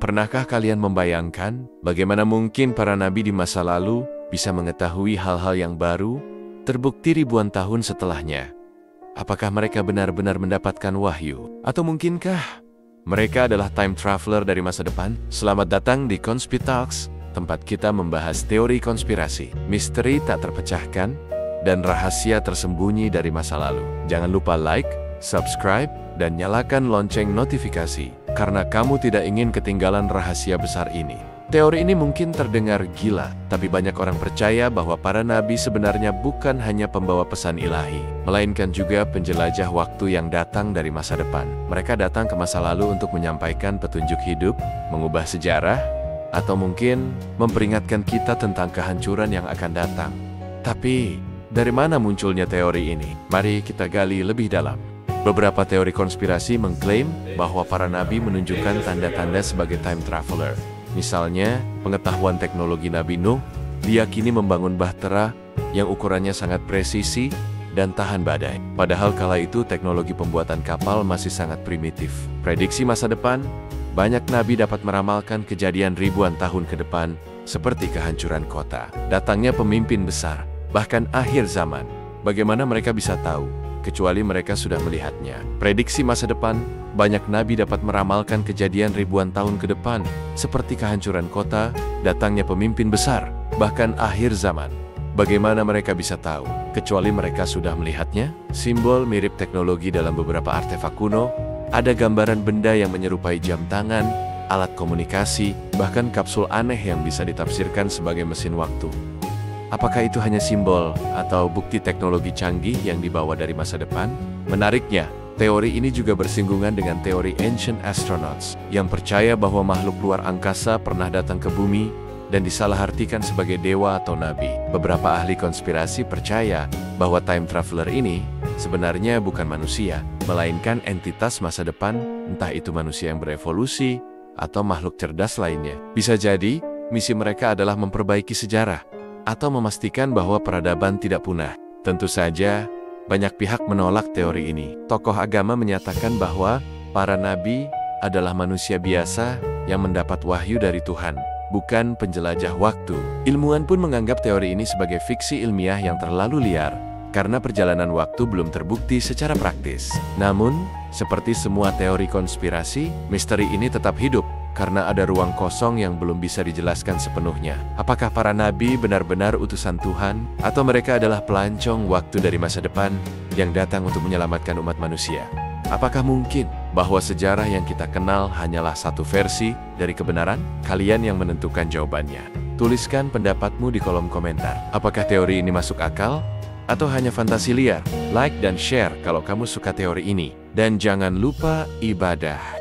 Pernahkah kalian membayangkan bagaimana mungkin para nabi di masa lalu bisa mengetahui hal-hal yang baru, terbukti ribuan tahun setelahnya? Apakah mereka benar-benar mendapatkan wahyu? Atau mungkinkah mereka adalah time traveler dari masa depan? Selamat datang di Conspitalks, tempat kita membahas teori konspirasi, misteri tak terpecahkan, dan rahasia tersembunyi dari masa lalu. Jangan lupa like, subscribe, dan nyalakan lonceng notifikasi, karena kamu tidak ingin ketinggalan rahasia besar ini. Teori ini mungkin terdengar gila, tapi banyak orang percaya bahwa para nabi sebenarnya bukan hanya pembawa pesan ilahi, melainkan juga penjelajah waktu yang datang dari masa depan. Mereka datang ke masa lalu untuk menyampaikan petunjuk hidup, mengubah sejarah, atau mungkin memperingatkan kita tentang kehancuran yang akan datang. Tapi, dari mana munculnya teori ini? Mari kita gali lebih dalam. Beberapa teori konspirasi mengklaim bahwa para nabi menunjukkan tanda-tanda sebagai time traveler. Misalnya, pengetahuan teknologi Nabi Nuh diyakini membangun bahtera yang ukurannya sangat presisi dan tahan badai. Padahal kala itu teknologi pembuatan kapal masih sangat primitif. Prediksi masa depan, banyak nabi dapat meramalkan kejadian ribuan tahun ke depan, seperti kehancuran kota, datangnya pemimpin besar, bahkan akhir zaman. Bagaimana mereka bisa tahu, kecuali mereka sudah melihatnya? Prediksi masa depan, banyak nabi dapat meramalkan kejadian ribuan tahun ke depan, seperti kehancuran kota, datangnya pemimpin besar, bahkan akhir zaman. Bagaimana mereka bisa tahu, kecuali mereka sudah melihatnya? Simbol mirip teknologi dalam beberapa artefak kuno, ada gambaran benda yang menyerupai jam tangan, alat komunikasi, bahkan kapsul aneh yang bisa ditafsirkan sebagai mesin waktu. Apakah itu hanya simbol atau bukti teknologi canggih yang dibawa dari masa depan? Menariknya, teori ini juga bersinggungan dengan teori Ancient Astronauts yang percaya bahwa makhluk luar angkasa pernah datang ke bumi dan disalahartikan sebagai dewa atau nabi. Beberapa ahli konspirasi percaya bahwa time traveler ini sebenarnya bukan manusia, melainkan entitas masa depan, entah itu manusia yang berevolusi atau makhluk cerdas lainnya. Bisa jadi, misi mereka adalah memperbaiki sejarah atau memastikan bahwa peradaban tidak punah. Tentu saja, banyak pihak menolak teori ini. Tokoh agama menyatakan bahwa para nabi adalah manusia biasa yang mendapat wahyu dari Tuhan, bukan penjelajah waktu. Ilmuwan pun menganggap teori ini sebagai fiksi ilmiah yang terlalu liar, karena perjalanan waktu belum terbukti secara praktis. Namun, seperti semua teori konspirasi, misteri ini tetap hidup, karena ada ruang kosong yang belum bisa dijelaskan sepenuhnya. Apakah para nabi benar-benar utusan Tuhan, atau mereka adalah pelancong waktu dari masa depan yang datang untuk menyelamatkan umat manusia? Apakah mungkin bahwa sejarah yang kita kenal hanyalah satu versi dari kebenaran? Kalian yang menentukan jawabannya. Tuliskan pendapatmu di kolom komentar. Apakah teori ini masuk akal, atau hanya fantasi liar? Like dan share kalau kamu suka teori ini. Dan jangan lupa ibadah.